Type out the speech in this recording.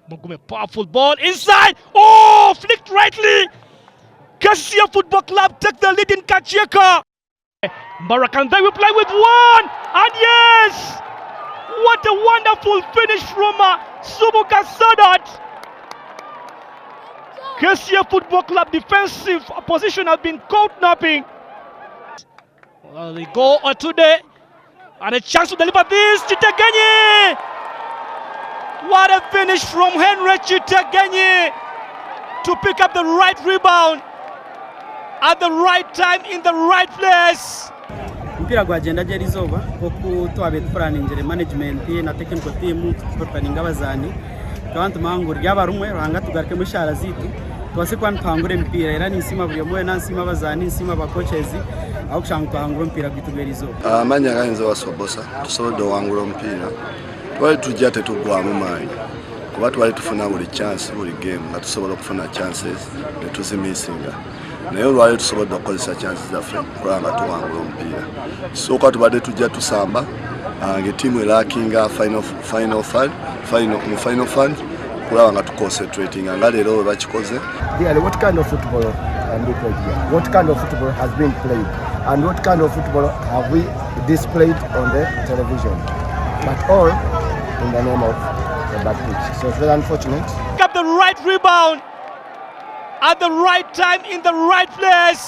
Mugume, powerful ball inside. Oh, flicked rightly. KCCA Football Club take the lead in Kakyeka. Mbarara will play with one. And yes, what a wonderful finish from Subuka Sadat. KCCA Football Club defensive position has been caught napping. Well, they go today. And a chance to deliver this. Chitegenyi. What a finish from Henry Chitegenyi to pick up the right rebound at the right time in the right place. Mpira gwagenda gye lizoba oku twabe tuplaningire management na technical team tuplaninga abazani abantu mangu ryabarumwe ranga tugaruke mu shara zitu twase kwa ntangure mpira era nisima buri mwe nansima abazani nsima ba coaches aho kushanga twangura mpira gwitugera izoba amanya ganze wasobosa tusobode wangura mpira twali tujja tetugwamu manyi kuba twali tufuna buli chance buli game nga tusobola okufuna chances ne tuzimisinga naye olwali tusobodde okukozesa chances zaffe kulanga tuwangula omupiira sooka tubadde tujja tusamba ng'ettiimu erakinga final fund kulaba nga tuconcentratinga nga leero we bakikoze. What kind of football can we play here? What kind of football has been played? And what kind of football have we displayed on the television? But all in the name of the bad pitch. So it's very unfortunate. Got the right rebound at the right time in the right place.